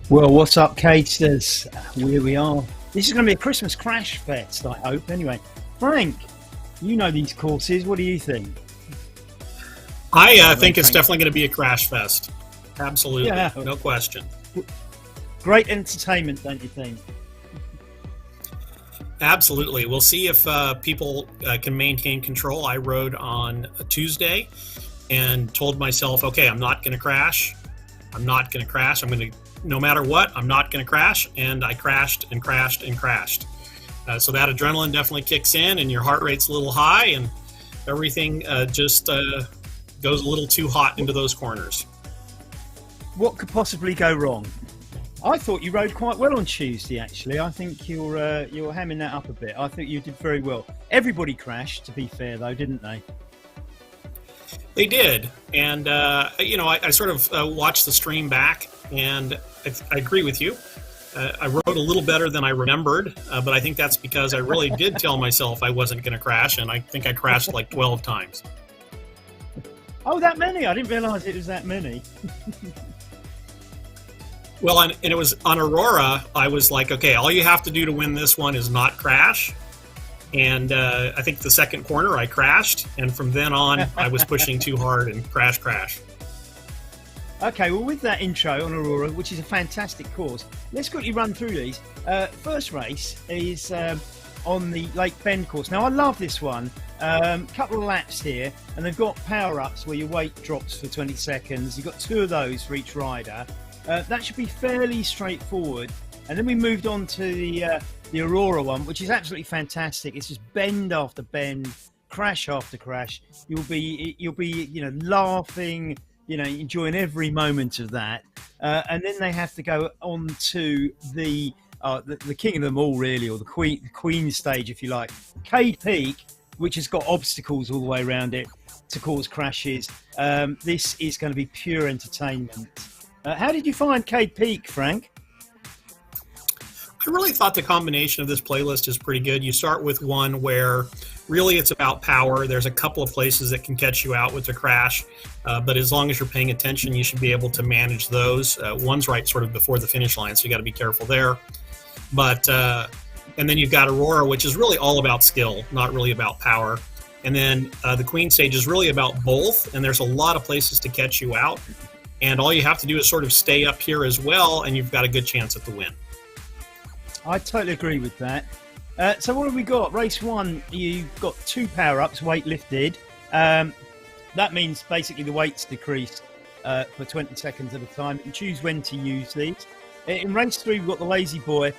Well, what's up, Caters? Here we are. This is going to be a Christmas crash fest, I hope. Anyway, Frank, you know these courses. What do you think? I think it's Frank. definitely going to be a crash fest. Absolutely. Yeah. No question. Great entertainment, don't you think? Absolutely. We'll see if people can maintain control. I rode on a Tuesday and told myself, okay, I'm not going to crash. I'm not going to crash. No matter what, I'm not going to crash. And I crashed and crashed and crashed. So that adrenaline definitely kicks in and your heart rate's a little high and everything just goes a little too hot into those corners. What could possibly go wrong? I thought you rode quite well on Tuesday, actually. I think you're hamming that up a bit. I think you did very well. Everybody crashed, to be fair, though, didn't they? They did. And, I sort of watched the stream back, and I agree with you. I rode a little better than I remembered, but I think that's because I really did tell myself I wasn't going to crash, and I think I crashed like 12 times. Oh, that many? I didn't realise it was that many. Well, and it was on Aurora, I was like, okay, all you have to do to win this one is not crash. And I think the second corner I crashed, and from then on I was pushing too hard and crash. Okay, well, with that intro on Aurora, which is a fantastic course, let's quickly run through these. First race is on the Lake Bend course. Now, I love this one. Couple of laps here, and they've got power-ups where your weight drops for 20 seconds. You've got 2 of those for each rider. That should be fairly straightforward. And then we moved on to the Aurora one, which is absolutely fantastic. It's just bend after bend, crash after crash. You'll be laughing, enjoying every moment of that. And then they have to go on to the king of them all, really, or the queen stage, if you like, Cade Peak, which has got obstacles all the way around it to cause crashes. This is going to be pure entertainment. How did you find Cade Peak, Frank? I really thought the combination of this playlist is pretty good. You start with one where really it's about power. There's a couple of places that can catch you out with a crash, but as long as you're paying attention, you should be able to manage those. One's right sort of before the finish line, so you got to be careful there. But and then you've got Aurora, which is really all about skill, not really about power. And then the Queen stage is really about both, and there's a lot of places to catch you out. And all you have to do is sort of stay up here as well, and you've got a good chance at the win. I totally agree with that. So what have we got? Race 1, you've got 2 power-ups, weight lifted. That means basically the weight's decreased for 20 seconds at a time. You can choose when to use these. In race 3, we've got the Lazy Boy.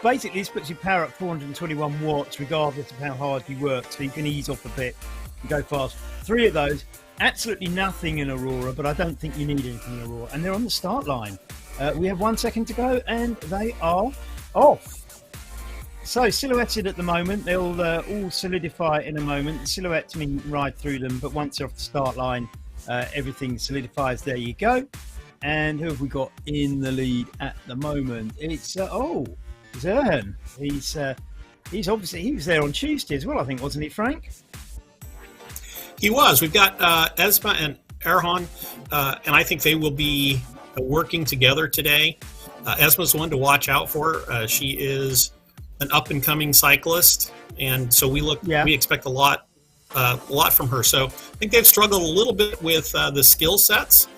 Basically, this puts your power at 421 watts, regardless of how hard you work, so you can ease off a bit and go fast. 3 of those. Absolutely nothing in Aurora, but I don't think you need anything in Aurora. And they're on the start line. We have 1 second to go, and they are off. So, silhouetted at the moment. They'll all solidify in a moment. The silhouettes mean you can ride through them, but once they're off the start line, everything solidifies. There you go. And who have we got in the lead at the moment? It's, Zerhan. He was there on Tuesday as well, I think, wasn't he, Frank? He was. We've got Esma and Erhan, and I think they will be working together today. Esma's one to watch out for. She is an up-and-coming cyclist, and so we expect a lot from her. So I think they've struggled a little bit with the skill sets,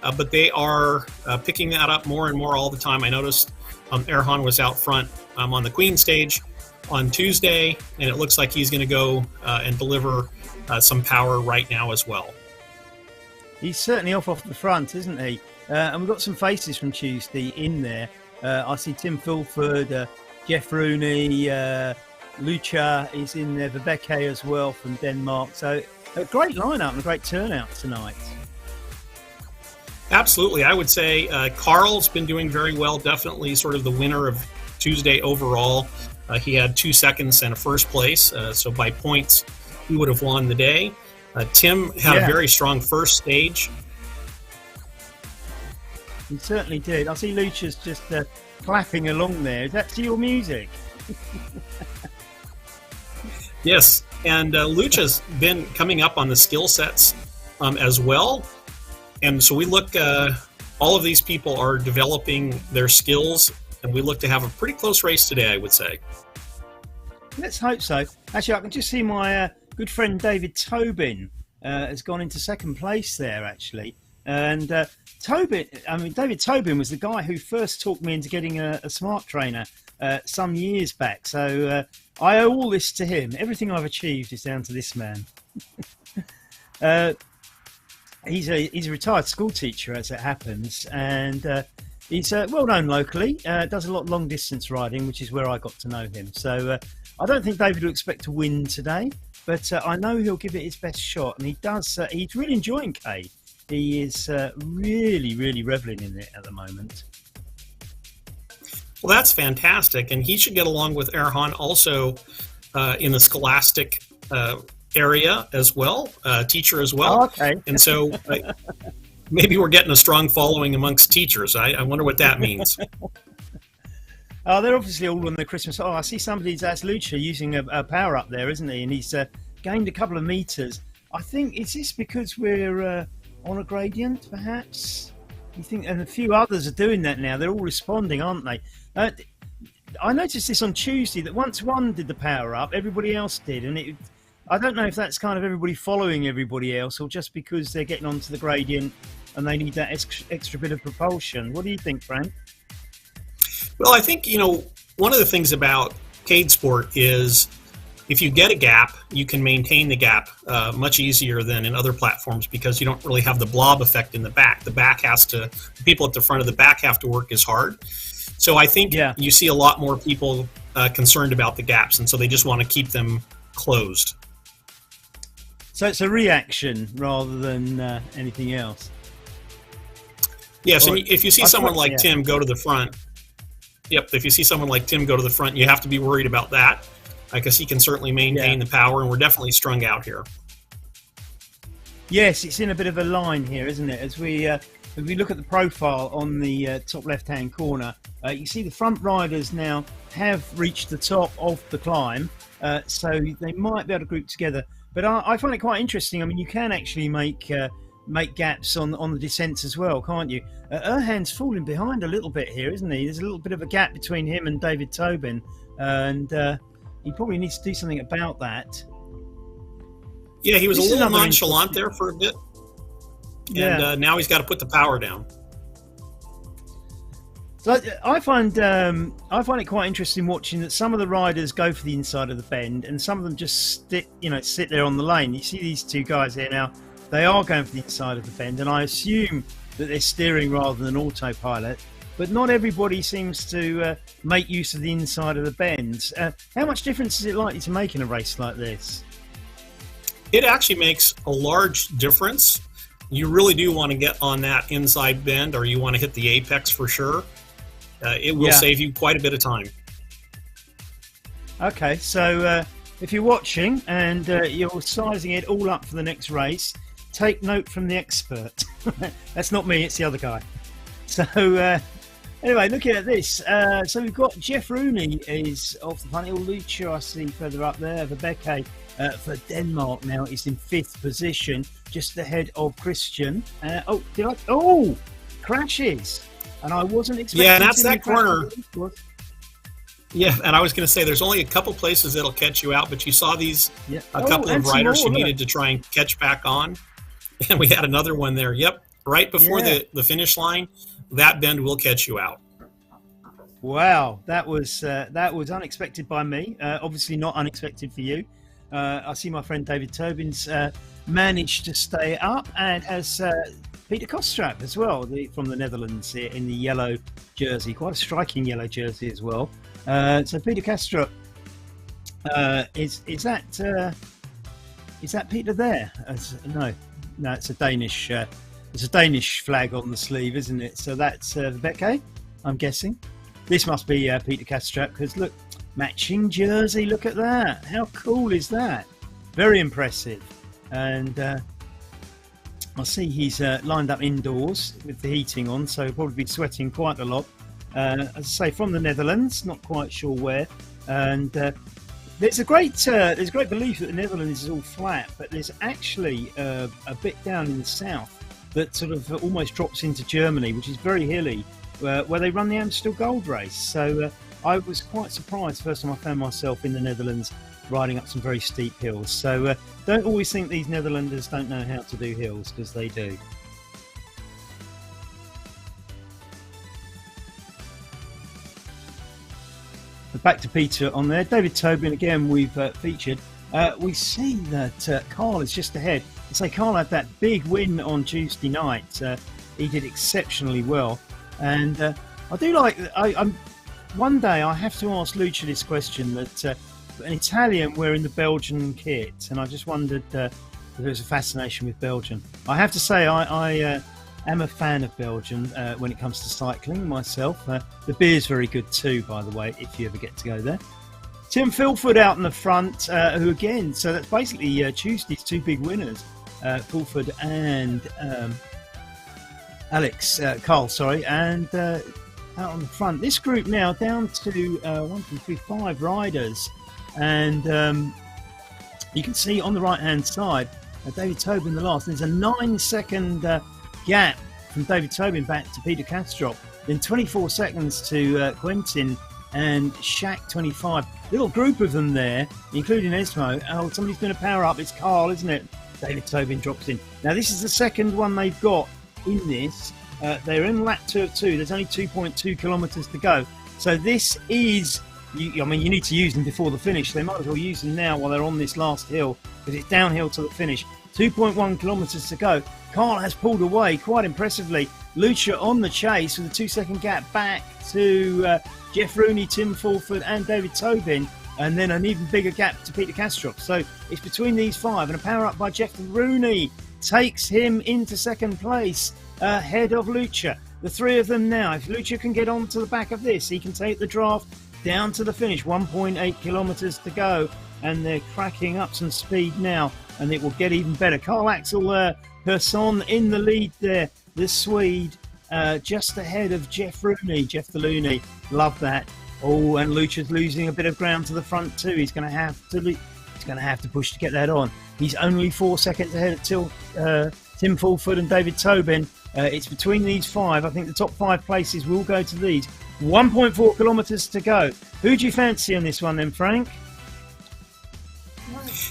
but they are picking that up more and more all the time. I noticed Erhan was out front on the Queen stage on Tuesday, and it looks like he's going to go and deliver some power right now as well. He's certainly off the front, isn't he? And we've got some faces from Tuesday in there. I see Tim Fulford, Jeff Rooney, Lucha is in there, Vibeke as well from Denmark. So a great lineup and a great turnout tonight. Absolutely. I would say Carl's been doing very well, definitely sort of the winner of Tuesday overall. He had 2 seconds and a first place, so by points he would have won the day. Tim had a very strong first stage. He certainly did. I see Lucha's just clapping along there. Is that your music? Yes, and Lucha's been coming up on the skill sets as well. And so we look all of these people are developing their skills, and we look to have a pretty close race today, I would say. Let's hope so. Actually, I can just see my good friend David Tobin has gone into second place there, actually. And David Tobin was the guy who first talked me into getting a smart trainer some years back. So I owe all this to him. Everything I've achieved is down to this man. He's a retired school teacher, as it happens, and he's well known locally. Does a lot of long distance riding, which is where I got to know him. So I don't think David will expect to win today, but I know he'll give it his best shot, and he does. He's really enjoying K. He is really reveling in it at the moment. Well, that's fantastic, and he should get along with Erhan also in the scholastic area as well, teacher as well. Oh, okay. And so maybe we're getting a strong following amongst teachers. I wonder what that means. Oh, they're obviously all on the Christmas. Oh, I see that's Lucha using a power up there, isn't he? And he's gained a couple of meters. I think, is this because we're on a gradient, perhaps? You think, and a few others are doing that now. They're all responding, aren't they? I noticed this on Tuesday that once one did the power up, everybody else did, and I don't know if that's kind of everybody following everybody else, or just because they're getting onto the gradient and they need that extra bit of propulsion. What do you think, Frank? Well, I think, one of the things about Cadesport is if you get a gap, you can maintain the gap much easier than in other platforms because you don't really have the blob effect in the back. The people at the front of the back have to work as hard. So I think you see a lot more people concerned about the gaps, and so they just want to keep them closed. So it's a reaction rather than anything else. Yes, and if you see someone like Tim go to the front, if you see someone like Tim go to the front, you have to be worried about that because he can certainly maintain the power, and we're definitely strung out here. Yes, it's in a bit of a line here, isn't it? As we look at the profile on the top left-hand corner, you see the front riders now have reached the top of the climb, so they might be able to group together. But I find it quite interesting. I mean, you can actually make gaps on the descents as well, can't you? Erhan's falling behind a little bit here, isn't he? There's a little bit of a gap between him and David Tobin, and he probably needs to do something about that. Yeah, he was a little nonchalant there for a bit, and now he's got to put the power down. So I find it quite interesting watching that some of the riders go for the inside of the bend, and some of them just sit there on the lane. You see these two guys here now; they are going for the inside of the bend, and I assume that they're steering rather than autopilot. But not everybody seems to make use of the inside of the bends. How much difference is it likely to make in a race like this? It actually makes a large difference. You really do want to get on that inside bend, or you want to hit the apex for sure. It will save you quite a bit of time. Okay, so if you're watching and you're sizing it all up for the next race, take note from the expert. That's not me, it's the other guy. So anyway, looking at this, so we've got Jeff Rooney is off the funny. Lucha I see further up there. Vibeke for Denmark now is in 5th position, just ahead of Christian. Crashes. And I wasn't expecting. Yeah, and that's that corner. Yeah, and I was going to say there's only a couple places that'll catch you out, but you saw these a couple of riders who needed to try and catch back on, and we had another one there. Yep, right before the finish line, that bend will catch you out. Wow, that was unexpected by me. Obviously not unexpected for you. I see my friend David Tobin's managed to stay up, and has Peter Kostrap as well, from the Netherlands here in the yellow jersey, quite a striking yellow jersey as well. So Peter Kostrap, is that Peter there? No, it's a Danish. It's a Danish flag on the sleeve, isn't it? So that's Vibeke, I'm guessing. This must be Peter Kostrap, because look, matching jersey. Look at that. How cool is that? Very impressive. And I see he's lined up indoors with the heating on, so he'll probably be sweating quite a lot. As I say, from the Netherlands, not quite sure where. And there's a great belief that the Netherlands is all flat, but there's actually a bit down in the south that sort of almost drops into Germany, which is very hilly, where they run the Amstel Gold Race. So I was quite surprised first time I found myself in the Netherlands riding up some very steep hills. So don't always think these Netherlanders don't know how to do hills, because they do. Back to Peter on there. David Tobin, again, we've featured. We see that Carl is just ahead. I say Carl had that big win on Tuesday night. He did exceptionally well. And I do like... one day I have to ask Lucia this question, that an Italian wearing the Belgian kit, and I just wondered if there was a fascination with Belgium. I have to say I am a fan of Belgium when it comes to cycling myself. The beer's very good too, by the way, if you ever get to go there. Tim Fulford out in the front, who again, so that's basically Tuesday's two big winners, Fulford and Carl, and out on the front. This group now down to 1, 2, 3, 5 riders, and you can see on the right-hand side, David Tobin the last. There's a 9-second gap from David Tobin back to Peter Kastrop, then 24 seconds to Quentin and Shaq 25. Little group of them there, including Esmo. Oh, somebody's doing a power up. It's Carl, isn't it? David Tobin drops in. Now, this is the second one they've got in this. They're in lap 2 of 2. There's only 2.2 kilometres to go. So this is, you need to use them before the finish. They might as well use them now while they're on this last hill, because it's downhill to the finish. 2.1 kilometres to go. Carl has pulled away quite impressively. Lucia on the chase with a 2-second gap back to Jeff Rooney, Tim Fulford and David Tobin, and then an even bigger gap to Peter Kastrop. So it's between these 5, and a power up by Jeff Rooney takes him into second place ahead of Lucia. The 3 of them now, if Lucia can get on to the back of this, he can take the draft down to the finish. 1.8 kilometres to go, and they're cracking up some speed now, and it will get even better. Carl Axel Persson in the lead there, the Swede, just ahead of Jeff Rooney. Jeff the Looney, love that. Oh, and Lucia's losing a bit of ground to the front too. He's going to have to push to get that on. He's only 4 seconds ahead of Tim Fulford and David Tobin. It's between these 5. I think the top 5 places will go to these. 1.4 kilometres to go. Who do you fancy on this one then, Frank?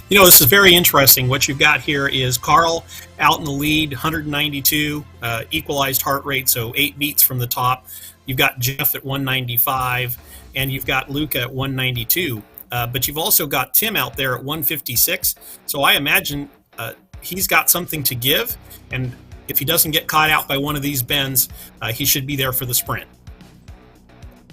You know, this is very interesting. What you've got here is Carl out in the lead, 192, equalized heart rate, so 8 beats from the top. You've got Jeff at 195, and you've got Luca at 192. But you've also got Tim out there at 156. So I imagine he's got something to give, and if he doesn't get caught out by one of these bends, he should be there for the sprint.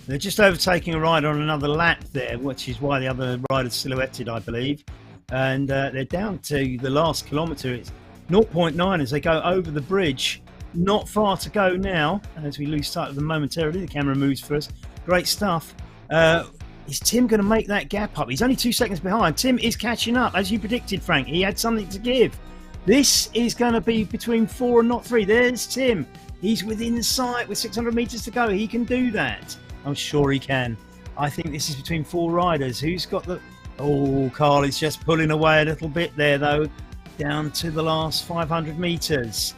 They're just overtaking a rider on another lap there, which is why the other rider's silhouetted, I believe. And they're down to the last kilometre. It's 0.9 as they go over the bridge. Not far to go now, as we lose sight of them momentarily. The camera moves for us. Great stuff. Is Tim going to make that gap up? He's only 2 seconds behind. Tim is catching up, as you predicted, Frank. He had something to give. This is going to be between 4 and not 3. There's Tim. He's within sight with 600 metres to go. He can do that. I'm sure he can. I think this is between 4 riders. Who's got the... Oh, Carl is just pulling away a little bit there, though. Down to the last 500 metres.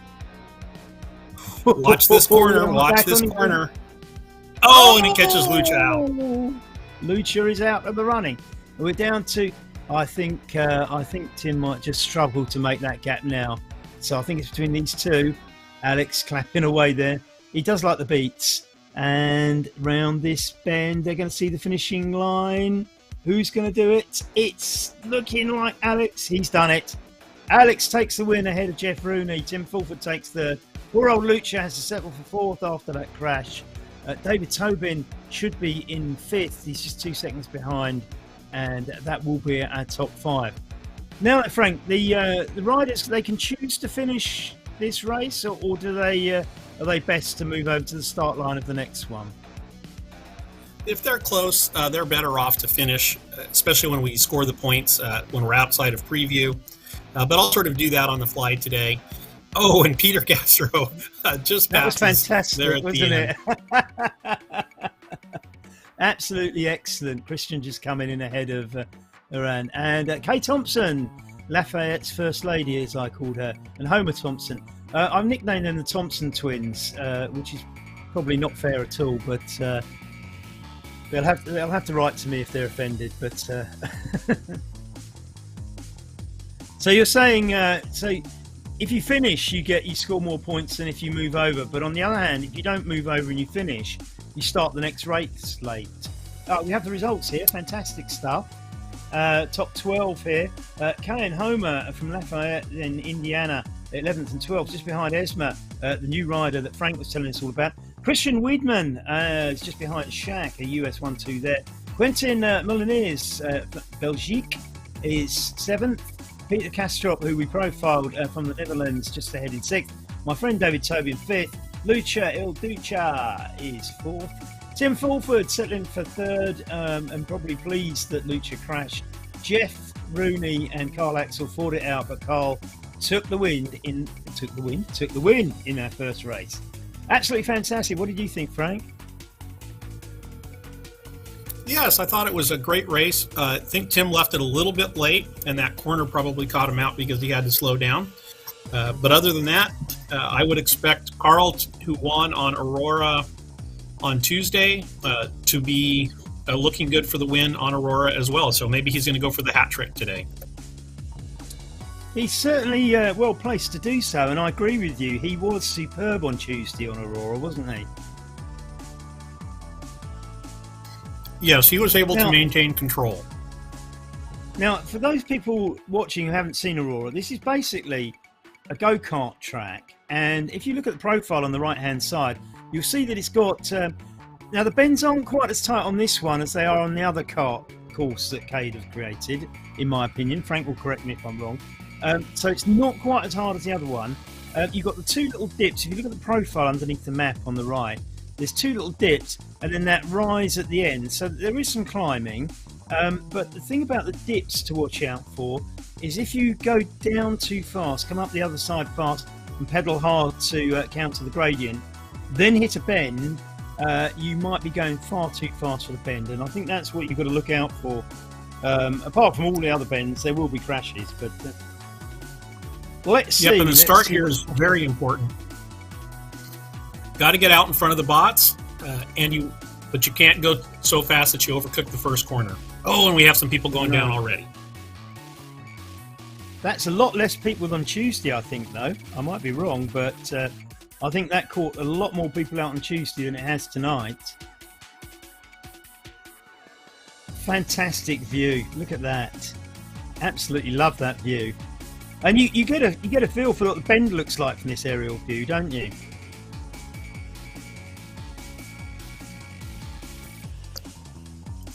Watch this corner. Watch this corner. Oh, and he catches Lucia out. Lucia is out of the running. We're down to... I think Tim might just struggle to make that gap now. So I think it's between these 2. Alex clapping away there. He does like the beats. And round this bend, they're going to see the finishing line. Who's going to do it? It's looking like Alex. He's done it. Alex takes the win ahead of Jeff Rooney. Tim Fulford takes third. Poor old Lucia has to settle for 4th after that crash. David Tobin should be in 5th. He's just 2 seconds behind. And that will be our top 5. Now, Frank, the riders, they can choose to finish this race, or do they are they best to move over to the start line of the next one? If they're close, they're better off to finish, especially when we score the points when we're outside of preview. But I'll sort of do that on the fly today. Oh, and Peter Castro just passed. That was fantastic, wasn't it? Absolutely excellent. Christian just coming in ahead of Iran. And Kay Thompson Lafayette's first lady, as I called her, and Homer Thompson. I've nicknamed them the Thompson twins, which is probably not fair at all, but they'll have to write to me if they're offended. But so you're saying so if you finish, you score more points than if you move over. But on the other hand, if you don't move over and you finish, you start the next race late. We have the results here. Fantastic stuff. Top 12 here. Kay and Homer from Lafayette in Indiana, 11th and 12th, just behind Esma, the new rider that Frank was telling us all about. Christian Weidman is just behind Shaq, a US 1-2 there. Quentin Moliniers, Belgique, is 7th. Peter Kastrop, who we profiled from the Netherlands, just ahead in 6th. My friend David Toby in 5th. Lucha Il Ducha is 4th. Tim Fulford settling for 3rd, and probably pleased that Lucha crashed. Jeff Rooney and Carl Axel fought it out, but Carl took the win in our first race. Absolutely fantastic. What did you think, Frank? Yes, I thought it was a great race. I think Tim left it a little bit late, and that corner probably caught him out because he had to slow down. But other than that, I would expect Carl, who won on Aurora on Tuesday, to be looking good for the win on Aurora as well. So maybe he's going to go for the hat trick today. He's certainly well placed to do so, and I agree with you. He was superb on Tuesday on Aurora, wasn't he? Yes, he was able to maintain control. Now, for those people watching who haven't seen Aurora, this is basically a go-kart track. And if you look at the profile on the right-hand side, you'll see that it's got... now, the bends aren't quite as tight on this one as they are on the other kart course that Cade have created, in my opinion. Frank will correct me if I'm wrong. So it's not quite as hard as the other one. You've got the two little dips. If you look at the profile underneath the map on the right, there's two little dips and then that rise at the end. So there is some climbing. But the thing about the dips to watch out for is if you go down too fast, come up the other side fast and pedal hard to counter the gradient, then hit a bend, you might be going far too fast for the bend. And I think that's what you've got to look out for. Apart from all the other bends, there will be crashes. But let's see. Yep, and the start here is very important. Got to get out in front of the bots, but you can't go so fast that you overcook the first corner. Oh, and we have some people going down already. That's a lot less people than Tuesday, I think, though. I might be wrong, but I think that caught a lot more people out on Tuesday than it has tonight. Fantastic view. Look at that. Absolutely love that view. And you get a feel for what the bend looks like from this aerial view, don't you?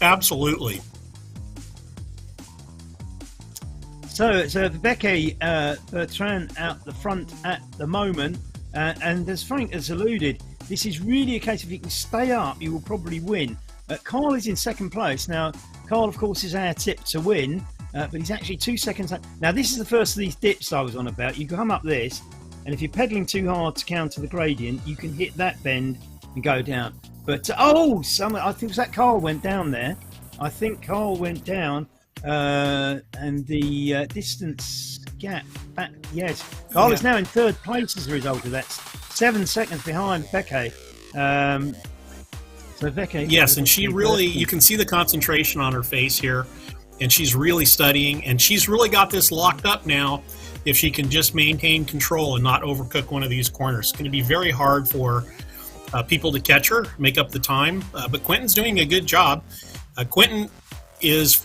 Absolutely. So it's Viveke Bertrand out the front at the moment, and as Frank has alluded, this is really a case of if you can stay up, you will probably win. Carl is in second place. Now, Carl, of course, is our tip to win, but he's actually 2 seconds. Now, this is the first of these dips I was on about. You come up this, and if you're pedaling too hard to counter the gradient, you can hit that bend and go down. But I think it was that Carl went down there. I think Carl went down, and the distance gap back. Yes, Carl is now in third place as a result of that. 7 seconds behind Veke. So Veke. Yes, and she really, you can see the concentration on her face here, and she's really studying, and she's really got this locked up now. If she can just maintain control and not overcook one of these corners, it's going to be very hard for people to catch her, make up the time. But Quentin's doing a good job. Quentin is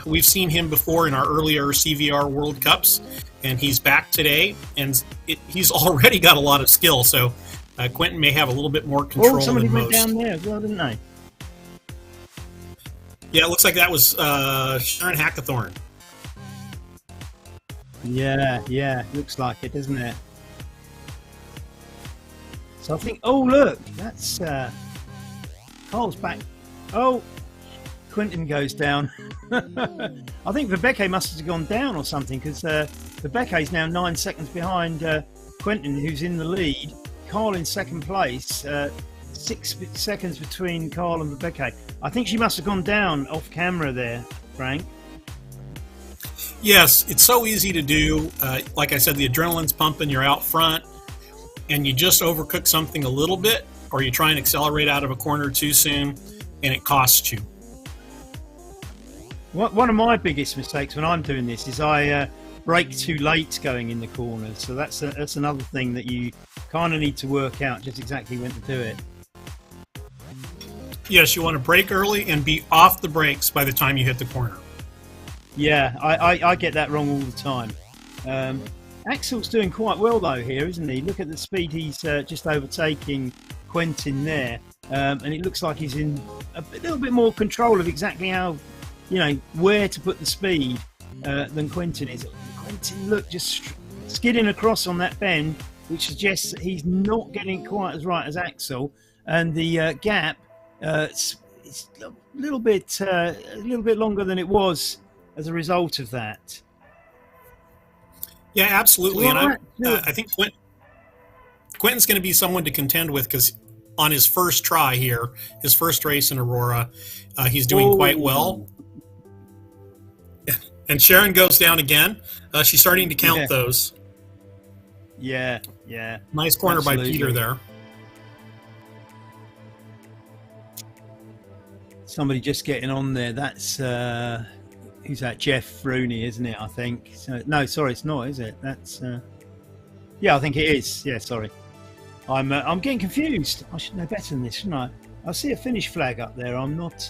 we've seen him before in our earlier CVR World Cups, and he's back today, and he's already got a lot of skill. So Quentin may have a little bit more control than somebody most. Went down there as well, didn't they? Yeah, it looks like that was Sharon Hackathorn. Yeah, looks like it, doesn't it? So I think, oh look, that's Carl's back. Oh, Quentin goes down. I think Viveke must have gone down or something, because Viveke is now 9 seconds behind Quentin, who's in the lead. Carl in second place, 6 seconds between Carl and Viveke. I think she must have gone down off camera there, Frank. Yes, it's so easy to do. Like I said, the adrenaline's pumping, you're out front, and you just overcook something a little bit, or you try and accelerate out of a corner too soon, and it costs you. One of my biggest mistakes when I'm doing this is I brake too late going in the corners. So that's another thing that you kind of need to work out just exactly when to do it. Yes, you want to brake early and be off the brakes by the time you hit the corner. Yeah, I get that wrong all the time. Axel's doing quite well though here, isn't he? Look at the speed he's just overtaking Quentin there, and it looks like he's in a little bit more control of exactly how, where to put the speed than Quentin is. Quentin, look, just skidding across on that bend, which suggests that he's not getting quite as right as Axel, and the gap it's a little bit longer than it was as a result of that. Yeah, absolutely. And I think Quentin's going to be someone to contend with, because on his first try here, his first race in Aurora, he's doing quite well. And Sharon goes down again. She's starting to count those. Yeah. Nice corner Absolutely. By Peter there. Somebody just getting on there. That's who's that? Jeff Rooney, isn't it? I think. So, no, sorry, it's not, is it? That's yeah, I think it is. Yeah, sorry. I'm getting confused. I should know better than this, shouldn't I? I see a finish flag up there. I'm not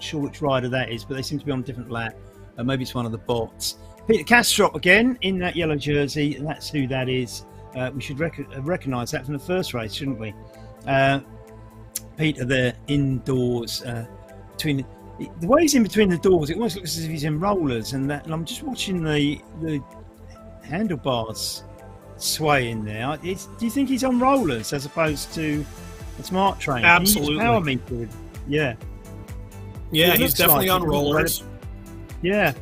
sure which rider that is, but they seem to be on a different lap. Maybe it's one of the bots. Peter Castrop again in that yellow jersey. That's who that is. We should recognise that from the first race, shouldn't we? Peter there indoors between the way he's in between the doors. It almost looks as if he's in rollers, and I'm just watching the handlebars swaying there. Do you think he's on rollers as opposed to a smart train? Absolutely. Power meter. Yeah. Yeah, he's definitely on rollers. Yeah.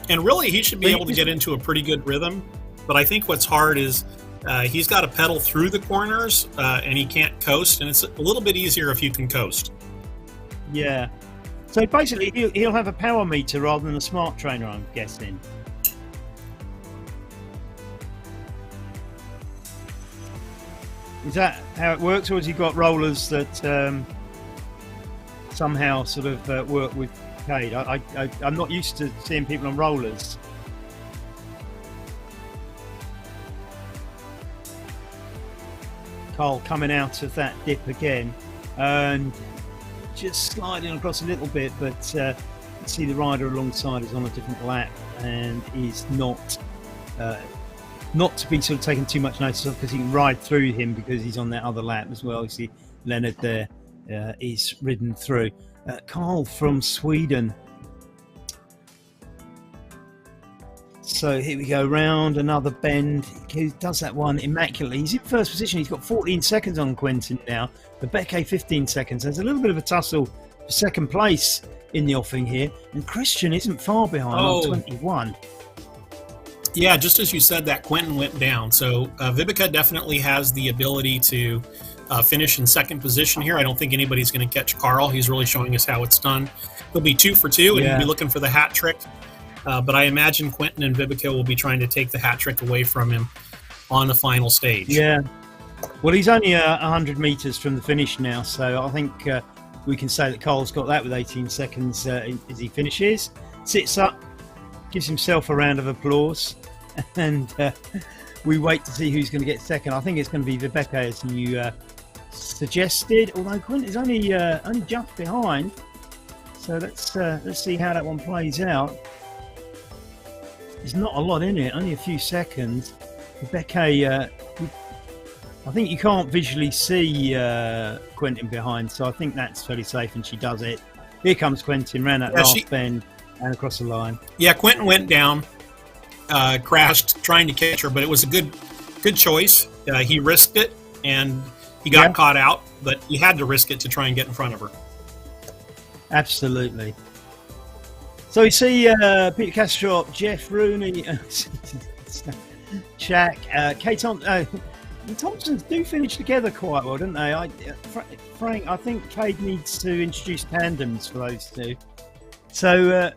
And really, he should be able to get into a pretty good rhythm. But I think what's hard is he's got to pedal through the corners, and he can't coast. And it's a little bit easier if you can coast. Yeah. So basically, he'll have a power meter rather than a smart trainer, I'm guessing. Is that how it works, or has he got rollers that somehow sort of work with Cade? I'm not used to seeing people on rollers. Carl coming out of that dip again and just sliding across a little bit, but you see the rider alongside is on a different lap and is not to be sort of taken too much notice of, because he can ride through him because he's on that other lap as well. You see Leonard there is ridden through. Carl from Sweden. So here we go, round another bend. He does that one immaculately. He's in first position. He's got 14 seconds on Quentin now. Rebecca 15 seconds. There's a little bit of a tussle for second place in the offing here. And Christian isn't far behind on 21. Yeah, just as you said that, Quentin went down. So Vibica definitely has the ability to finish in second position here. I don't think anybody's going to catch Carl. He's really showing us how it's done. He'll be 2 for 2, and he'll be looking for the hat trick. But I imagine Quentin and Vibica will be trying to take the hat trick away from him on the final stage. Yeah. Well, he's only 100 metres from the finish now, so I think we can say that Carl's got that with 18 seconds as he finishes. Sits up, gives himself a round of applause, and we wait to see who's going to get second. I think it's going to be Vibica, as you suggested, although Quentin's only just behind. So let's see how that one plays out. There's not a lot in it, only a few seconds. Rebecca, I think you can't visually see Quentin behind, so I think that's fairly safe, and she does it. Here comes Quentin, ran that last bend and across the line. Yeah, Quentin went down, crashed trying to catch her, but it was a good choice. He risked it, and he got caught out, but he had to risk it to try and get in front of her. Absolutely. So you see Peter Castrop, Jeff Rooney, Jack, Kate Thompson. The Thompsons do finish together quite well, don't they? Frank, I think Cade needs to introduce tandems for those two. So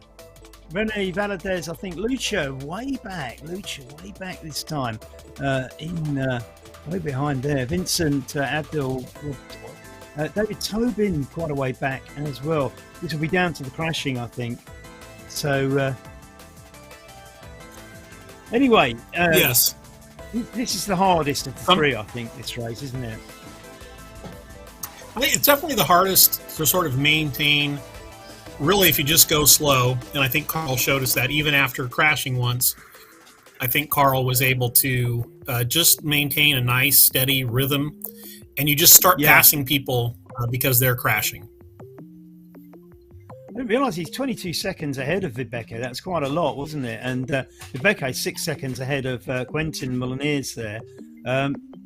Rene Valadez, I think Lucia way back this time, way behind there. Vincent Abdul, David Tobin quite a way back as well. This will be down to the crashing, I think. So anyway, Yes. this is the hardest of the three, I think, this race, isn't it? I think it's definitely the hardest to sort of maintain, really, if you just go slow. And I think Carl showed us that even after crashing once, I think Carl was able to just maintain a nice, steady rhythm. And you just start passing people because they're crashing. I didn't realise he's 22 seconds ahead of Vibeke. That's quite a lot, wasn't it? And Vibeke 6 seconds ahead of Quentin Molyneux there.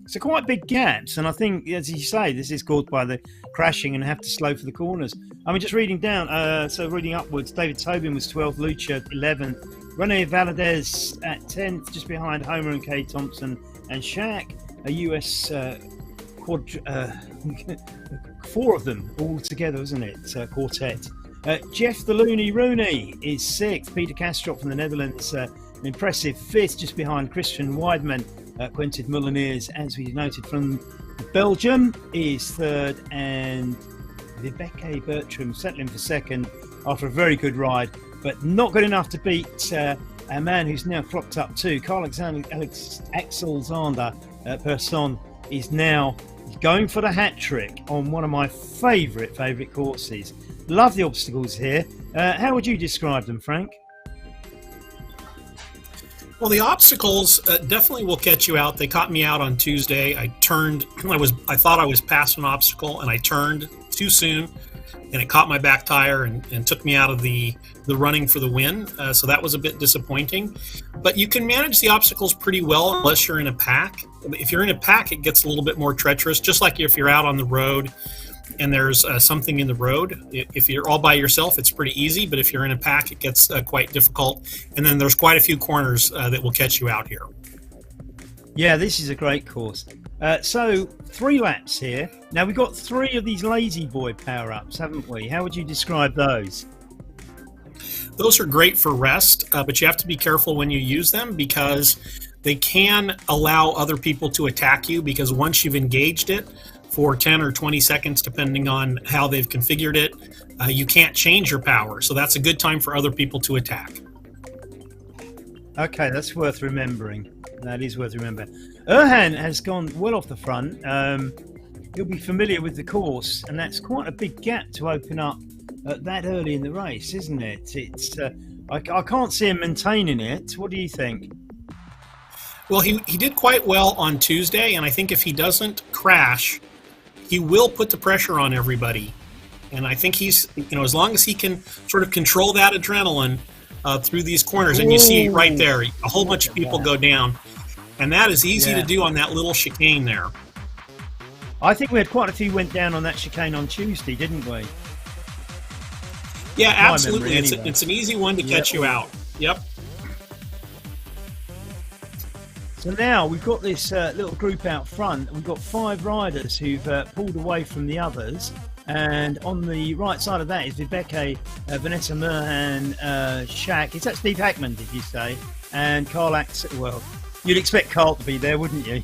So quite big gaps. And I think, as you say, this is caused by the crashing and have to slow for the corners. I mean, just reading down, so reading upwards, David Tobin was 12th, Lucia 11th, Rene Valadez at 10th, just behind Homer and Kay Thompson and Shaq, a US four of them all together, isn't it? Quartet. Jeff the Looney Rooney is 6th. Peter Kastrop from the Netherlands, an impressive 5th, just behind Christian Weidman. Quentin Molyneux, as we noted from Belgium, is 3rd, and Vibeke Bertram settling for 2nd after a very good ride, but not good enough to beat a man who's now clocked up too. Carl Axel Zander Persson is now going for the hat trick on one of my favourite courses. Love the obstacles here. How would you describe them, Frank? Well, the obstacles definitely will catch you out. They caught me out on Tuesday. I thought I was past an obstacle, and I turned too soon, and it caught my back tire and took me out of the running for the win. So that was a bit disappointing. But you can manage the obstacles pretty well unless you're in a pack. If you're in a pack, it gets a little bit more treacherous, just like if you're out on the road and there's something in the road. If you're all by yourself, it's pretty easy, but if you're in a pack, it gets quite difficult. And then there's quite a few corners that will catch you out here. Yeah, this is a great course. So 3 laps here. Now we've got 3 of these Lazy Boy power-ups, haven't we? How would you describe those? Those are great for rest, but you have to be careful when you use them because they can allow other people to attack you, because once you've engaged it for 10 or 20 seconds, depending on how they've configured it, you can't change your power. So that's a good time for other people to attack. Okay, that's worth remembering. That is worth remembering. Erhan has gone well off the front. You'll be familiar with the course, and that's quite a big gap to open up that early in the race, isn't it? It's I can't see him maintaining it. What do you think? Well, he did quite well on Tuesday, and I think if he doesn't crash, he will put the pressure on everybody. And I think he's, as long as he can sort of control that adrenaline through these corners, and you see right there, a whole bunch of people go down. And that is easy to do on that little chicane there. I think we had quite a few went down on that chicane on Tuesday, didn't we? Yeah, absolutely. It's an easy one to catch you out. Yep. So now we've got this little group out front. We've got 5 riders who've pulled away from the others. And on the right side of that is Vibeke, Vanessa Merhan, Shaq. Is that Steve Hackman, did you say? And Carl Axel. Well, you'd expect Carl to be there, wouldn't you?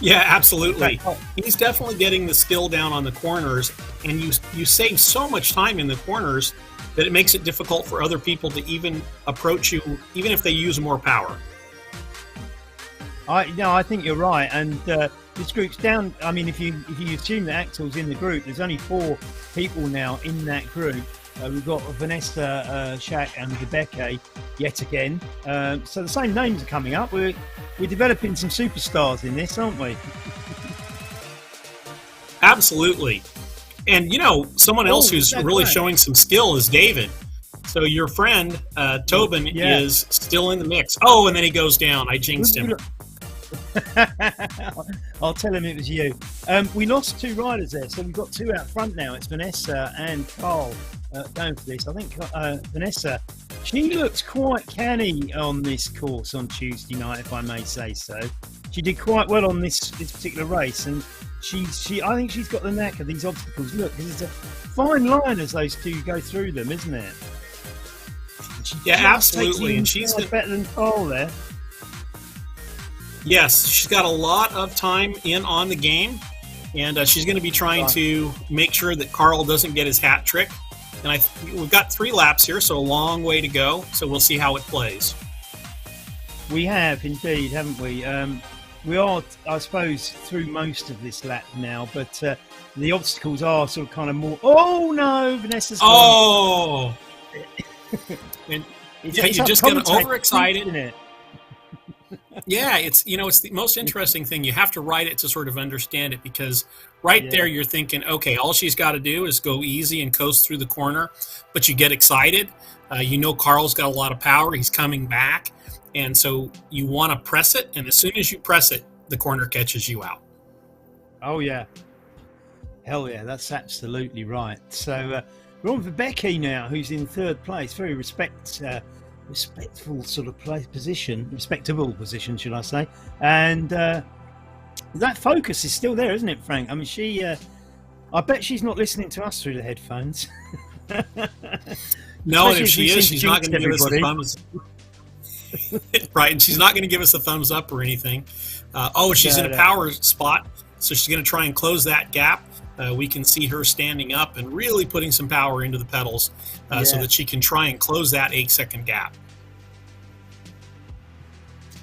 Yeah, absolutely. He's definitely getting the skill down on the corners, and you save so much time in the corners that it makes it difficult for other people to even approach you, even if they use more power. I think you're right, and this group's down. I mean, if you assume that Axel's in the group, there's only 4 people now in that group. We've got Vanessa, Shaq, and Vibeke yet again. So the same names are coming up. We're developing some superstars in this, aren't we? Absolutely. And someone else who's really showing some skill is David. So your friend Tobin is still in the mix. Oh, and then he goes down. I jinxed him. I'll tell him it was you. We lost 2 riders there, so we've got 2 out front now. It's Vanessa and Carl going for this. I think Vanessa, she looked quite canny on this course on Tuesday night, if I may say so. She did quite well on this particular race, and I think she's got the knack of these obstacles. Look, it's a fine line as those 2 go through them, isn't it? Yeah, just takes absolutely. the And she's inside better than Carl there. yes, she's got a lot of time in on the game, and she's going to be trying to make sure that Carl doesn't get his hat trick. And we've got 3 laps here, so a long way to go. So we'll see how it plays. We have indeed, haven't we? We are, I suppose, through most of this lap now, but the obstacles are sort of kind of more. Oh no, Vanessa's gone. Oh, and It's you just get overexcited. isn't it? Yeah, it's the most interesting thing. You have to ride it to sort of understand it, because there you're thinking, okay, all she's got to do is go easy and coast through the corner, but you get excited. Carl's got a lot of power. He's coming back, and so you want to press it, and as soon as you press it, the corner catches you out. Oh yeah, hell yeah, that's absolutely right. So we're on for Becky now, who's in 3rd place. Very respectful sort of respectable position, should I say? And that focus is still there, isn't it, Frank? I mean, I bet she's not listening to us through the headphones. No, and if she is, she's not going to give us a thumbs. Right, and she's not going to give us a thumbs up or anything. She's in a power spot, so she's going to try and close that gap. We can see her standing up and really putting some power into the pedals so that she can try and close that 8-second gap.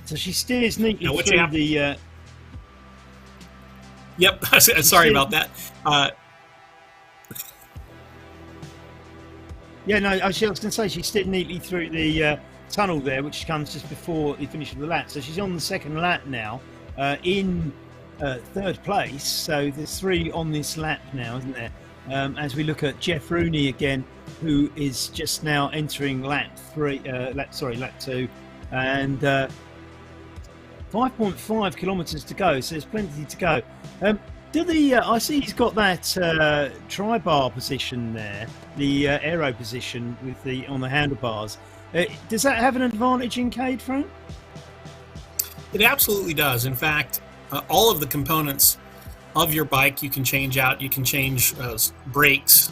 So she steers neatly through the... Yep, sorry about that. I was going to say she steered neatly through the tunnel there, which comes just before the finish of the lap. So she's on the 2nd lap now in 3rd place. So there's 3 on this lap now, isn't there? As we look at Jeff Rooney again, who is just now entering lap 2, and 5.5 kilometres to go. So there's plenty to go. I see he's got that tri-bar position there, the aero position with on the handlebars. Does that have an advantage in Cade, Frank? It absolutely does. In fact, all of the components of your bike you can change out. You can change brakes,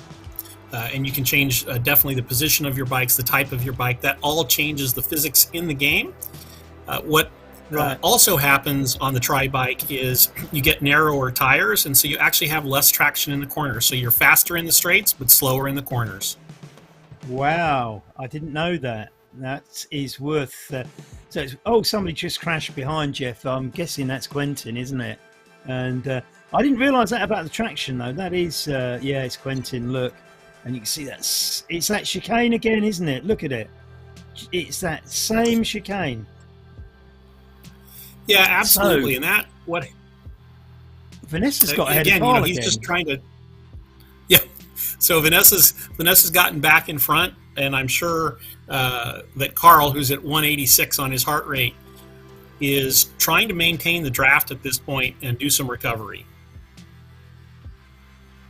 and you can change definitely the position of your bikes, the type of your bike. That all changes the physics in the game. What also happens on the tri-bike is you get narrower tires, and so you actually have less traction in the corners. So you're faster in the straights, but slower in the corners. Wow, I didn't know that. That is worth... somebody just crashed behind Jeff. I'm guessing that's Quentin, isn't it? And I didn't realise that about the traction, though. That is... it's Quentin, look. And you can see it's that chicane again, isn't it? Look at it. It's that same chicane. Yeah, absolutely. And that... Vanessa's got ahead of Carl again. He's just trying to... Yeah. So Vanessa's gotten back in front, and I'm sure that Carl, who's at 186 on his heart rate, is trying to maintain the draft at this point and do some recovery.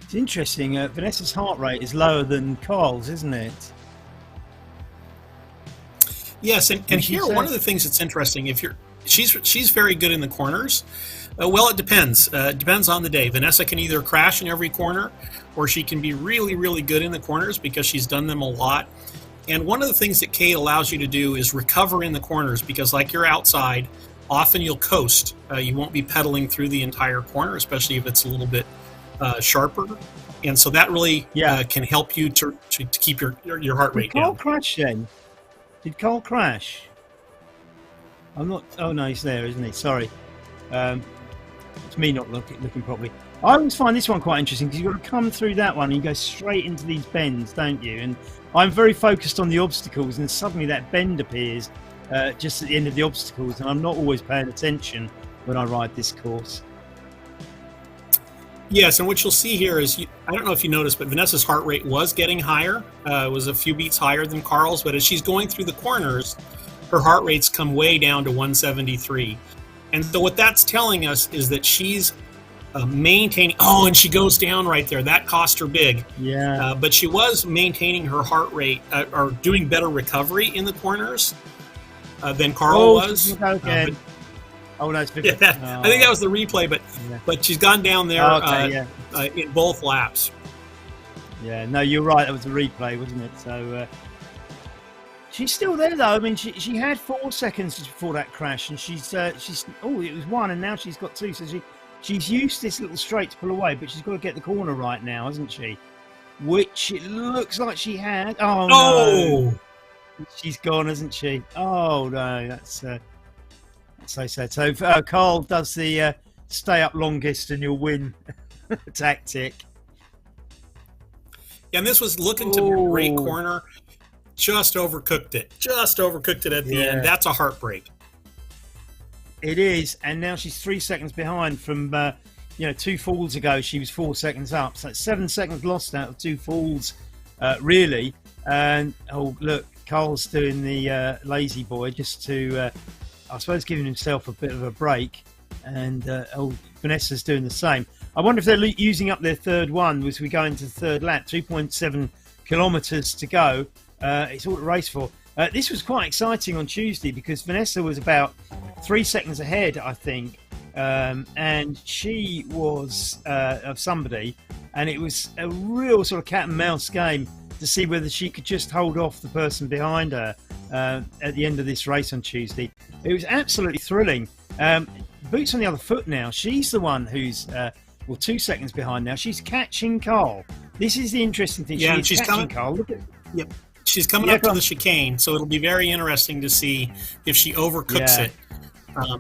It's interesting. Vanessa's heart rate is lower than Carl's, isn't it? Yes, and here one of the things that's interesting, she's very good in the corners. Well, it depends. It depends on the day. Vanessa can either crash in every corner, or she can be really, really good in the corners because she's done them a lot. And one of the things that Cade allows you to do is recover in the corners, because like you're outside, often you'll coast. You won't be pedaling through the entire corner, especially if it's a little bit sharper. And so that really can help you to keep your heart rate down. Did Carl crash then? Did Carl crash? I'm not... Oh, no, he's there, isn't he? Sorry. It's me not looking properly. I always find this one quite interesting because you've got to come through that one and you go straight into these bends, don't you? And I'm very focused on the obstacles, and suddenly that bend appears just at the end of the obstacles, and I'm not always paying attention when I ride this course. Yes, and what you'll see here is, I don't know if you noticed, but Vanessa's heart rate was getting higher. It was a few beats higher than Carl's, but as she's going through the corners, her heart rates come way down to 173. And so what that's telling us is that she's maintaining... Oh, and she goes down right there. That cost her big. Yeah. But she was maintaining her heart rate, or doing better recovery in the corners than Carl was. Okay. Oh, no, it's 50. I think that was the replay, but she's gone down there in both laps. Yeah, no, you're right. That was the replay, wasn't it? So She's still there though. I mean, she had 4 seconds before that crash, and she's oh, it was 1, and now she's got 2. So she's used this little straight to pull away, but she's got to get the corner right now, hasn't she? Which it looks like she had. Oh no, she's gone, hasn't she? Oh no, that's so sad. So Carl does the stay up longest and you'll win tactic. Yeah, and this was looking to be a great corner. Just overcooked it. Just overcooked it at the end. That's a heartbreak. It is, and now she's 3 seconds behind from 2 falls ago. She was 4 seconds up, so it's 7 seconds lost out of 2 falls, really. And oh look, Carl's doing the lazy boy just to, I suppose, giving himself a bit of a break, and Vanessa's doing the same. I wonder if they're using up their third one as we go into the third lap. 2.7 kilometres to go. It's all to race for. This was quite exciting on Tuesday because Vanessa was about 3 seconds ahead, I think, and she was of somebody, and it was a real sort of cat and mouse game to see whether she could just hold off the person behind her at the end of this race on Tuesday. It was absolutely thrilling. Boots on the other foot now. She's the one who's 2 seconds behind now. She's catching Carl. This is the interesting thing. Yeah, she's catching Carl. Look at. Yep. She's coming up to the chicane, so it'll be very interesting to see if she overcooks it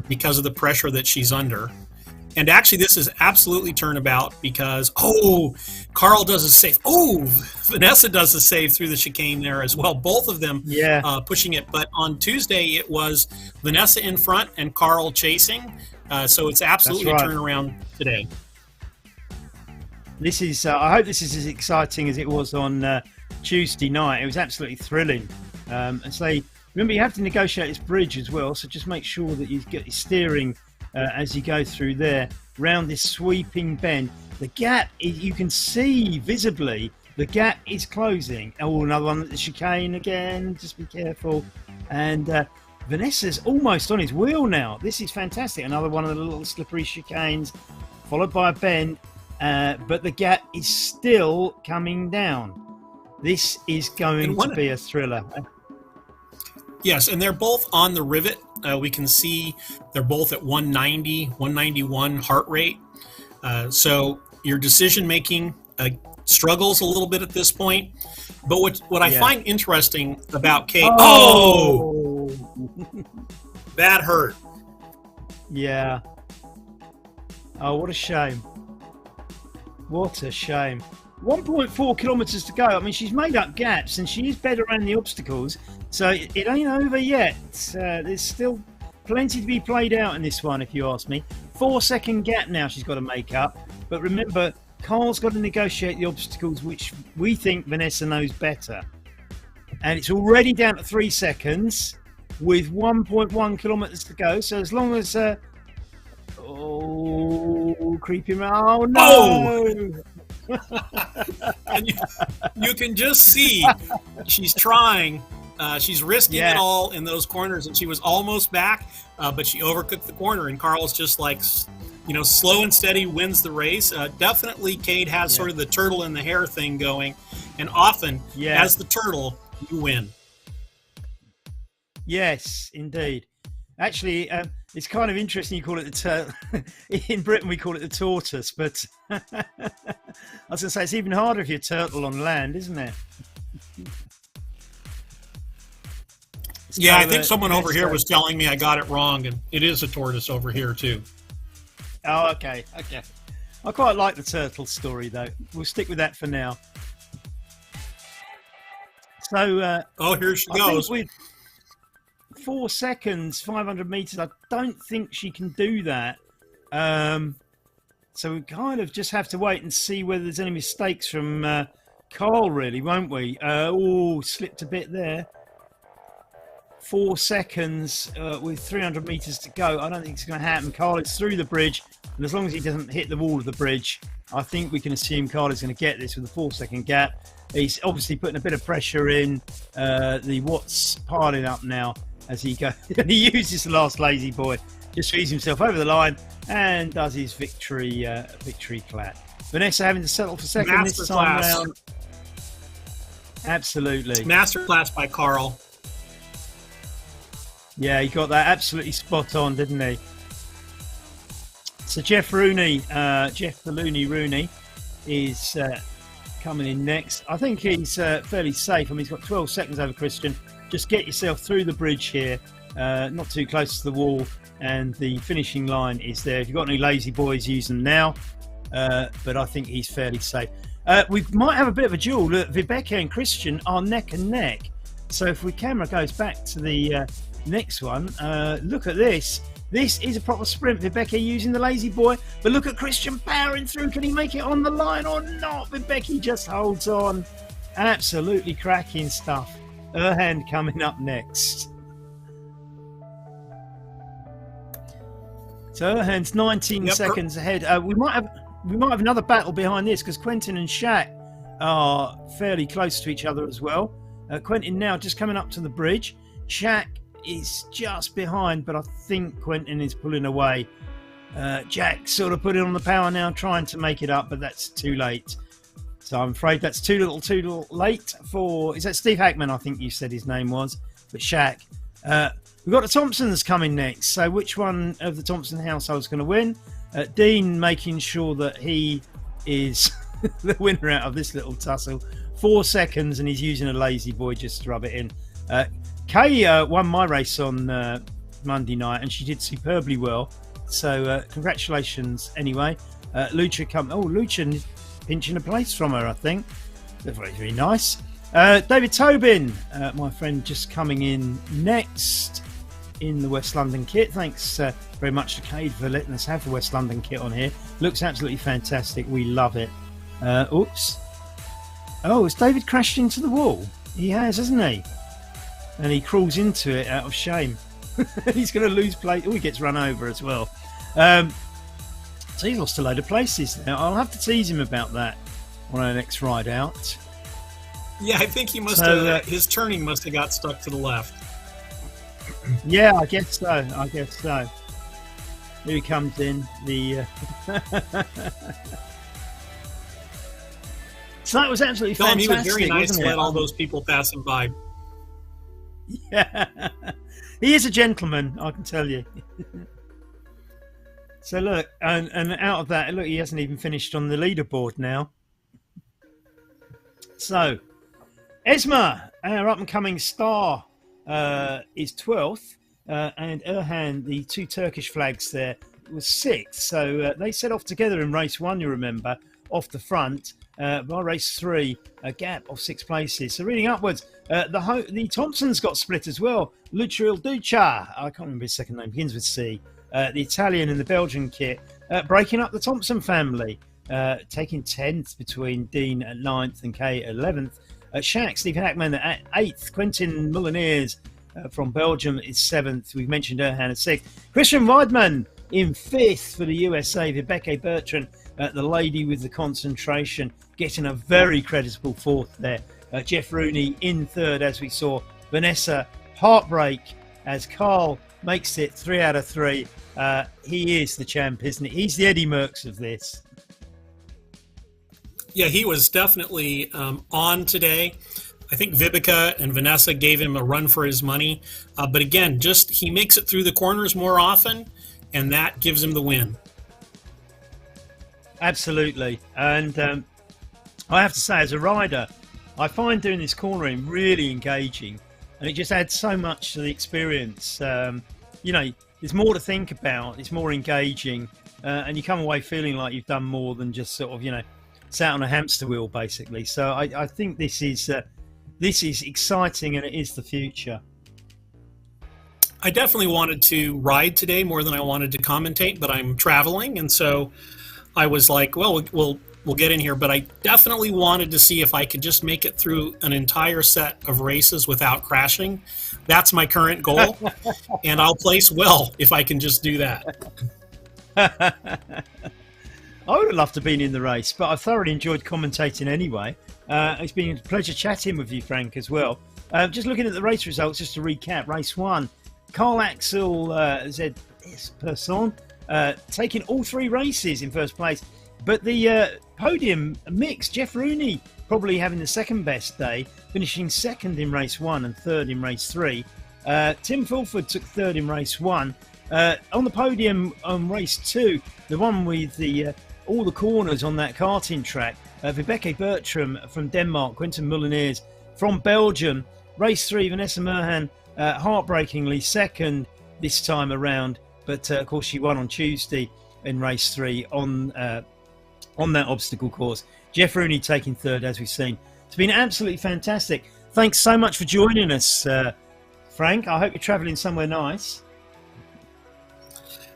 because of the pressure that she's under. And actually, this is absolutely turnabout because, Carl does a save. Vanessa does a save through the chicane there as well. Both of them pushing it. But on Tuesday, it was Vanessa in front and Carl chasing. So it's absolutely a turnaround today. This is. I hope this is as exciting as it was on Tuesday night. It was absolutely thrilling. And so remember, you have to negotiate this bridge as well. So just make sure that you get your steering as you go through there round this sweeping bend. The gap, you can see visibly, the gap is closing. Oh, another one at the chicane again. Just be careful. And Vanessa's almost on his wheel now. This is fantastic. Another one of the little slippery chicanes, followed by a bend. But the gap is still coming down. This is going to be a thriller. Yes, and they're both on the rivet. We can see they're both at 190, 191 heart rate. So your decision-making struggles a little bit at this point. But what I find interesting about Kate... that hurt. Yeah. Oh, what a shame. What a shame. 1.4 kilometres to go. I mean, she's made up gaps and she is better around the obstacles. So it ain't over yet. There's still plenty to be played out in this one, if you ask me. 4-second gap now she's got to make up. But remember, Carl's got to negotiate the obstacles, which we think Vanessa knows better. And it's already down to 3 seconds with 1.1 kilometres to go. So as long as... creeping around. Oh, no! And you can just see she's trying. She's risking it all in those corners, and she was almost back, but she overcooked the corner, and Carl's just like, slow and steady wins the race. Definitely, Cade has sort of the turtle in the hair thing going, and often, as the turtle, you win. Yes, indeed. Actually, it's kind of interesting you call it the turtle. In Britain, we call it the tortoise, but I was going to say it's even harder if you're a turtle on land, isn't it? Yeah, I think someone over here was telling me I got it wrong, and it is a tortoise over here, too. Oh, okay. I quite like the turtle story, though. We'll stick with that for now. So, here she goes. With 4 seconds, 500 meters, I don't think she can do that. So we kind of just have to wait and see whether there's any mistakes from Carl, really, won't we? Slipped a bit there. 4 seconds with 300 meters to go. I don't think it's going to happen. Carl is through the bridge, and as long as he doesn't hit the wall of the bridge, I think we can assume Carl is going to get this with a 4-second gap. He's obviously putting a bit of pressure in. The Watts piling up now as he goes. He uses the last lazy boy, just feeds himself over the line and does his victory clap. Vanessa having to settle for second this time round. Absolutely. Masterclass by Carl. Yeah, he got that absolutely spot on, didn't he? So Jeff Rooney, Jeff the Looney Rooney, is coming in next. I think he's fairly safe. I mean, he's got 12 seconds over Christian. Just get yourself through the bridge here, not too close to the wall, and the finishing line is there. If you've got any lazy boys, use them now. But I think he's fairly safe. We might have a bit of a duel. Look, Vibeke and Christian are neck and neck. So if the camera goes back to the next one, look at this. This is a proper sprint. Vibeke using the lazy boy, but look at Christian powering through. Can he make it on the line or not? Vibeke just holds on. Absolutely cracking stuff. Erhan coming up next. So Erhan's 19 seconds ahead. We might have another battle behind this because Quentin and Shaq are fairly close to each other as well. Quentin now just coming up to the bridge. Shaq is just behind, but I think Quentin is pulling away. Jack sort of putting on the power now, trying to make it up, but that's too late. So I'm afraid that's too little late for... Is that Steve Hackman, I think you said his name was? But Shaq. We've got the Thompsons coming next. So which one of the Thompson household is going to win? Dean making sure that he is the winner out of this little tussle. 4 seconds, and he's using a lazy boy just to rub it in. Kay won my race on Monday night, and she did superbly well. So congratulations anyway. Lucha Lucha pinching a place from her, I think. Very, very nice. David Tobin, my friend, just coming in next in the West London kit. Thanks very much to Cade for letting us have the West London kit on here. Looks absolutely fantastic. We love it. Oops. Oh, has David crashed into the wall? He has, hasn't he? And he crawls into it out of shame. He's going to lose place. Oh, he gets run over as well. So he's lost a load of places now. I'll have to tease him about that on our next ride out. Yeah, I think he must have. His turning must have got stuck to the left. Yeah, I guess so. Here he comes in. So that was absolutely fantastic. He was very nice to let all those people pass him by. Yeah, he is a gentleman, I can tell you. So look, and out of that, look, he hasn't even finished on the leaderboard now. So, Esma, our up-and-coming star, is 12th, and Erhan, the 2 Turkish flags there, was 6th. So they set off together in race 1, you remember, off the front. By race 3, a gap of 6 places. So reading upwards, the Thompsons got split as well. Lucia Ducha, I can't remember his second name, begins with C. The Italian and the Belgian kit, breaking up the Thompson family, taking 10th between Dean at 9th and Kay at 11th. Shaq, Steve Hackman at 8th. Quentin Mouliniers from Belgium is 7th. We've mentioned Erhan at 6th. Christian Weidman in 5th for the USA. Vibeke Bertrand, the lady with the concentration, getting a very creditable 4th there. Jeff Rooney in 3rd, as we saw. Vanessa, heartbreak as Carl makes it 3 out of 3. He is the champ, isn't he? He's the Eddie Merckx of this. Yeah, he was definitely on today. I think Vibeke and Vanessa gave him a run for his money. But again, just he makes it through the corners more often, and that gives him the win. Absolutely. And I have to say, as a rider, I find doing this cornering really engaging, and it just adds so much to the experience. There's more to think about, it's more engaging, and you come away feeling like you've done more than just sort of, sat on a hamster wheel, basically. So I think this is exciting, and it is the future. I definitely wanted to ride today more than I wanted to commentate, but I'm traveling, and so I was like, well, we'll get in here. But I definitely wanted to see if I could just make it through an entire set of races without crashing. That's my current goal, and I'll place well if I can just do that. I would have loved to have been in the race, but I thoroughly enjoyed commentating anyway. It's been a pleasure chatting with you, Frank, as well. Just looking at the race results, just to recap, race 1, Carl Axel Z Person taking all 3 races in first place. But the podium mix, Jeff Rooney probably having the second best day, finishing 2nd in race 1 and 3rd in race 3. Tim Fulford took third in race 1. On the podium on race 2, the one with the all the corners on that karting track, Vibeke Bertram from Denmark, Quentin Mouliniers from Belgium. Race 3, Vanessa Merhan, heartbreakingly second this time around, but of course she won on Tuesday in race 3 on that obstacle course. Jeff Rooney taking third, as we've seen. It's been absolutely fantastic. Thanks so much for joining us, Frank. I hope you're travelling somewhere nice.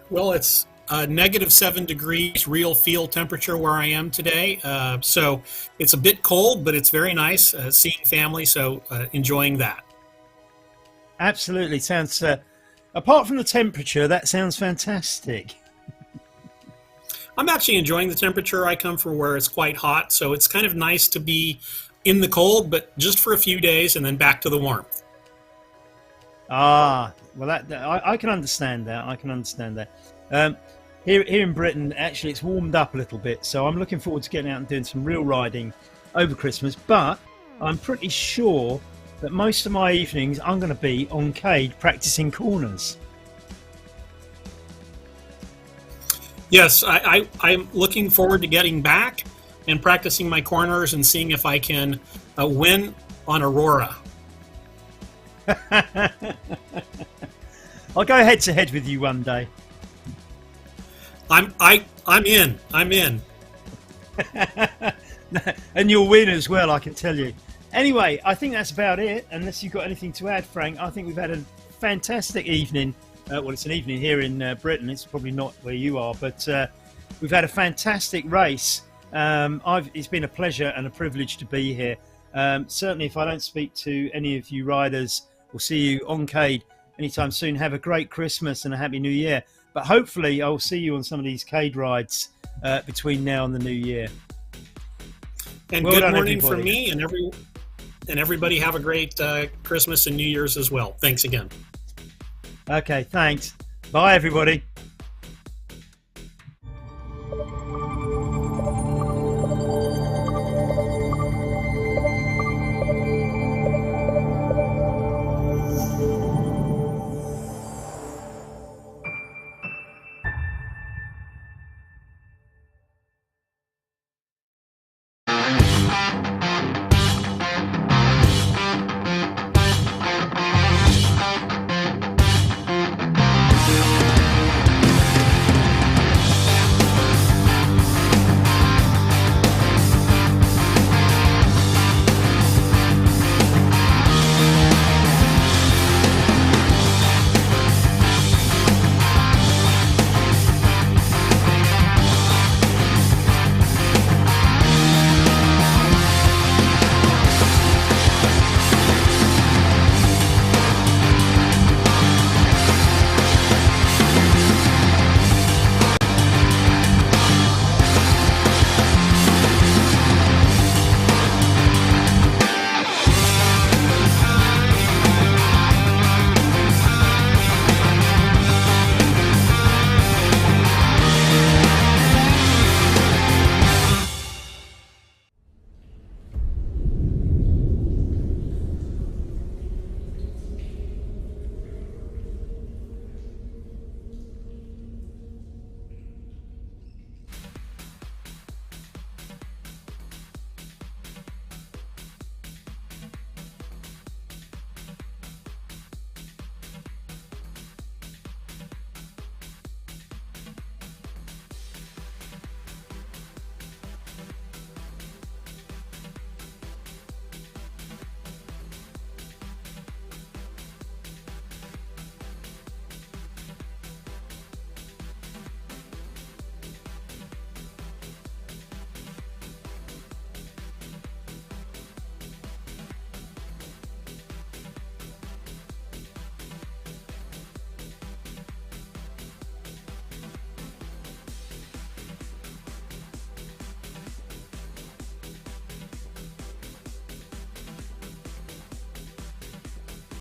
Well, it's -7 degrees real field temperature where I am today. So it's a bit cold, but it's very nice seeing family, so enjoying that. Absolutely. Sounds, apart from the temperature, that sounds fantastic. I'm actually enjoying the temperature. I come from where it's quite hot, so it's kind of nice to be in the cold, but just for a few days and then back to the warmth. Ah, well, I can understand that. I can understand that. Here in Britain, actually, it's warmed up a little bit, so I'm looking forward to getting out and doing some real riding over Christmas. But I'm pretty sure that most of my evenings I'm going to be on Cade practicing corners. Yes, I'm looking forward to getting back and practicing my corners and seeing if I can win on Aurora. I'll go head to head with you one day. I'm in. And you'll win as well, I can tell you. Anyway, I think that's about it. Unless you've got anything to add, Frank. I think we've had a fantastic evening. Well, it's an evening here in Britain. It's probably not where you are, but we've had a fantastic race. It's been a pleasure and a privilege to be here. Certainly, if I don't speak to any of you riders, we'll see you on Cade anytime soon. Have a great Christmas and a Happy New Year. But hopefully, I'll see you on some of these Cade rides between now and the new year. And well good morning from me and everybody. Have a great Christmas and New Year's as well. Thanks again. Okay, thanks. Bye, everybody.